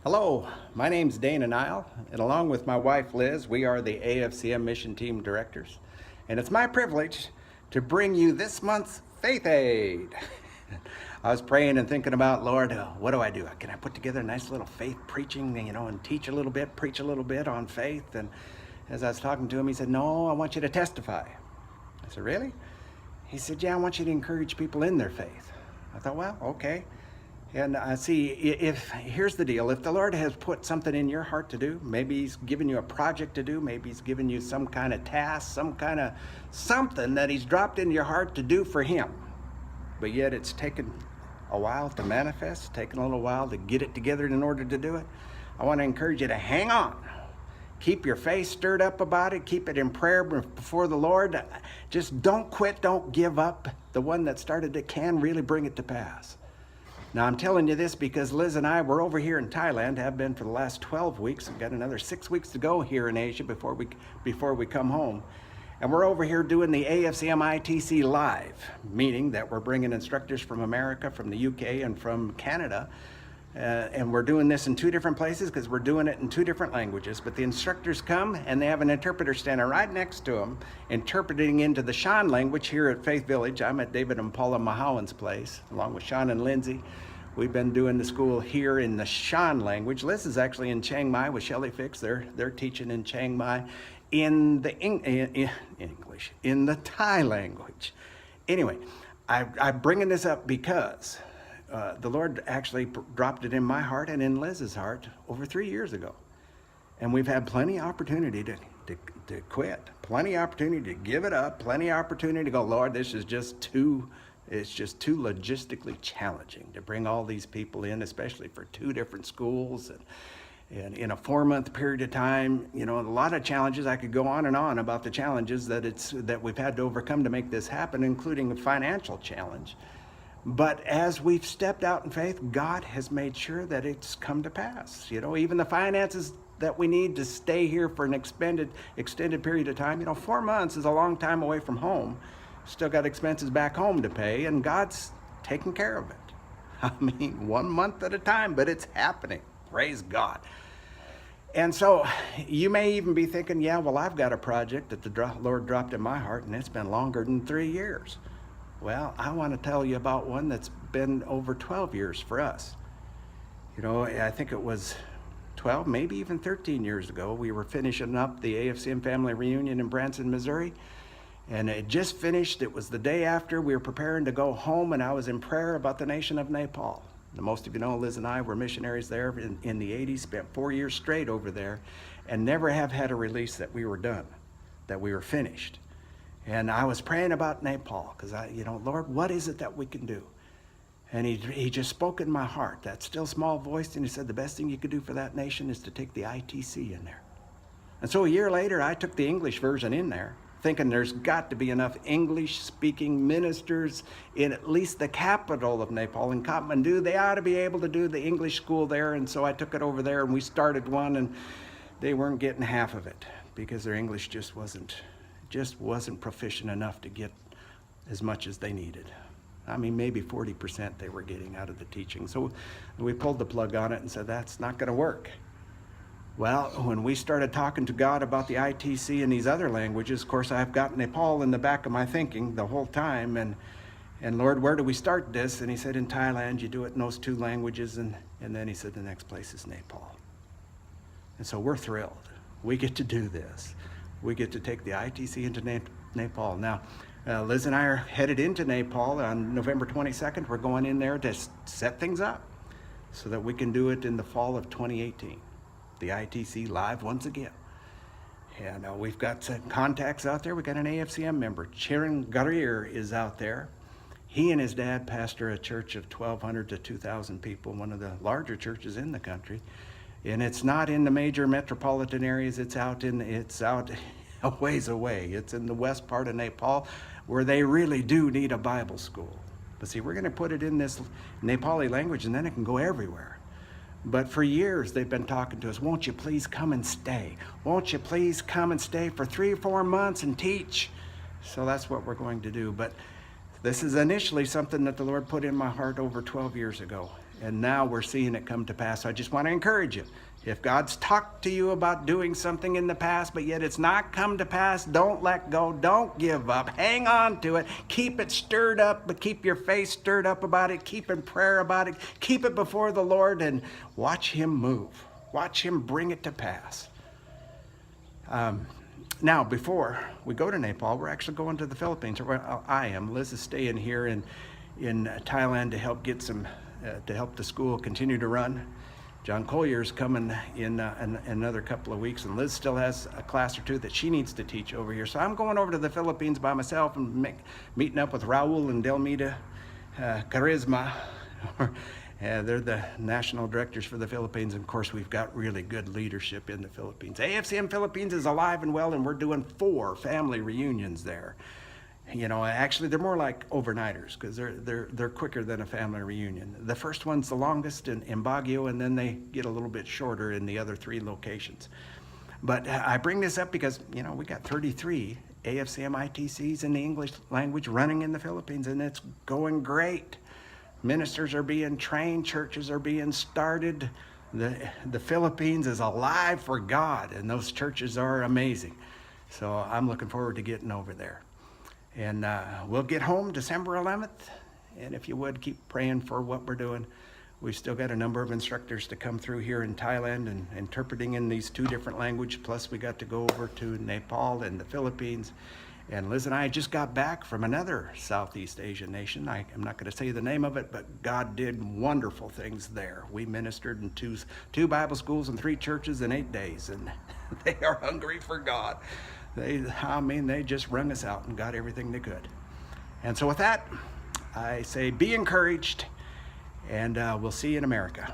Hello, my name's Dana Nile, and along with my wife Liz, we are the AFCM Mission Team Directors. And it's my privilege to bring you this month's Faith Aid. I was praying and thinking about, Lord, what do I do? Can I put together a nice little faith preaching, and teach a little bit, preach a little bit on faith? And as I was talking to him, he said, no, I want you to testify. I said, really? He said, yeah, I want you to encourage people in their faith. I thought, well, okay. And here's the deal. If the Lord has put something in your heart to do, maybe he's given you a project to do, maybe he's given you some kind of task, something that he's dropped into your heart to do for him, but yet it's taken a while to manifest, taken a little while to get it together in order to do it, I want to encourage you to hang on. Keep your faith stirred up about it. Keep it in prayer before the Lord. Just don't quit. Don't give up. The one that started it can really bring it to pass. Now, I'm telling you this because Liz and I were over here in Thailand, have been for the last 12 weeks. We've got another 6 weeks to go here in Asia before we come home. And we're over here doing the AFCM ITC live, meaning that we're bringing instructors from America, from the UK, and from Canada. And we're doing this in two different places because we're doing it in two different languages. But the instructors come and they have an interpreter standing right next to them, interpreting into the Shan language here at Faith Village. I'm at David and Paula Mahowan's place, along with Sean and Lindsay. We've been doing the school here in the Shan language. Liz is actually in Chiang Mai with Shelley Fix. They're teaching in Chiang Mai in the English, in the Thai language. Anyway, I'm bringing this up because the Lord actually dropped it in my heart and in Liz's heart over 3 years ago. And we've had plenty of opportunity to quit, plenty of opportunity to give it up, plenty of opportunity to go, Lord, it's just too logistically challenging to bring all these people in, especially for two different schools and in a 4-month period of time. A lot of challenges. I could go on and on about the challenges that we've had to overcome to make this happen, including a financial challenge. But as we've stepped out in faith, God has made sure that it's come to pass. Even the finances that we need to stay here for an extended period of time. 4 months is a long time away from home. Still got expenses back home to pay, and God's taking care of it. 1 month at a time, but it's happening. Praise God. And so you may even be thinking, yeah, well, I've got a project that the Lord dropped in my heart, and it's been longer than 3 years. Well, I want to tell you about one that's been over 12 years for us. I think it was 12, maybe even 13 years ago. We were finishing up the AFCM family reunion in Branson, Missouri. And it just finished. It was the day after we were preparing to go home, and I was in prayer about the nation of Nepal. Now, most of you know Liz and I were missionaries there in the 80s, spent 4 years straight over there, and never have had a release that we were done, that we were finished. And I was praying about Nepal because Lord, what is it that we can do? And he just spoke in my heart, that still small voice, and he said the best thing you could do for that nation is to take the ITC in there. And so a year later, I took the English version in there, thinking there's got to be enough English-speaking ministers in at least the capital of Nepal, in Kathmandu. They ought to be able to do the English school there. And so I took it over there, and we started one, and they weren't getting half of it because their English just wasn't proficient enough to get as much as they needed. Maybe 40% they were getting out of the teaching. So we pulled the plug on it and said, that's not going to work. Well, when we started talking to God about the ITC and these other languages, of course, I've got Nepal in the back of my thinking the whole time. And Lord, where do we start this? And he said, in Thailand, you do it in those two languages. And then he said, the next place is Nepal. And so we're thrilled. We get to do this. We get to take the ITC into Nepal. Now, Liz and I are headed into Nepal on November 22nd. We're going in there to set things up so that we can do it in the fall of 2018. The ITC live once again. And we've got some contacts out there. We've got an AFCM member. Charan Garir is out there. He and his dad pastor a church of 1,200 to 2,000 people, one of the larger churches in the country. And it's not in the major metropolitan areas. It's out a ways away. It's in the west part of Nepal, where they really do need a Bible school. But see, we're going to put it in this Nepali language, and then it can go everywhere. But for years, they've been talking to us, won't you please come and stay? Won't you please come and stay for 3 or 4 months and teach? So that's what we're going to do. But this is initially something that the Lord put in my heart over 12 years ago. And now we're seeing it come to pass. So I just want to encourage you. If God's talked to you about doing something in the past, but yet it's not come to pass, don't let go. Don't give up. Hang on to it. Keep it stirred up, but keep your faith stirred up about it. Keep in prayer about it. Keep it before the Lord and watch him move. Watch him bring it to pass. Now, before we go to Nepal, we're actually going to the Philippines. Well, I am. Liz is staying here in Thailand to help get some, to help the school continue to run. John Collier's coming in another couple of weeks, and Liz still has a class or two that she needs to teach over here. So I'm going over to the Philippines by myself and meeting up with Raul and Delmita Charisma. They're the national directors for the Philippines, and of course we've got really good leadership in the Philippines. AFCM Philippines is alive and well, and we're doing 4 family reunions there. You know, actually they're more like overnighters because they're quicker than a family reunion. The first one's the longest in Baguio, and then they get a little bit shorter in the other 3 locations. But I bring this up because, you know, we got 33 AFCM ITCs in the English language running in the Philippines, and it's going great. Ministers are being trained, churches are being started. The Philippines is alive for God, and those churches are amazing. So I'm looking forward to getting over there. And we'll get home December 11th. And if you would, keep praying for what we're doing. We've still got a number of instructors to come through here in Thailand and interpreting in these 2 different languages. Plus, we got to go over to Nepal and the Philippines. And Liz and I just got back from another Southeast Asian nation. I'm not going to say the name of it, but God did wonderful things there. We ministered in two Bible schools and 3 churches in 8 days. And they are hungry for God. They just wrung us out and got everything they could. And so with that, I say be encouraged, and we'll see you in America.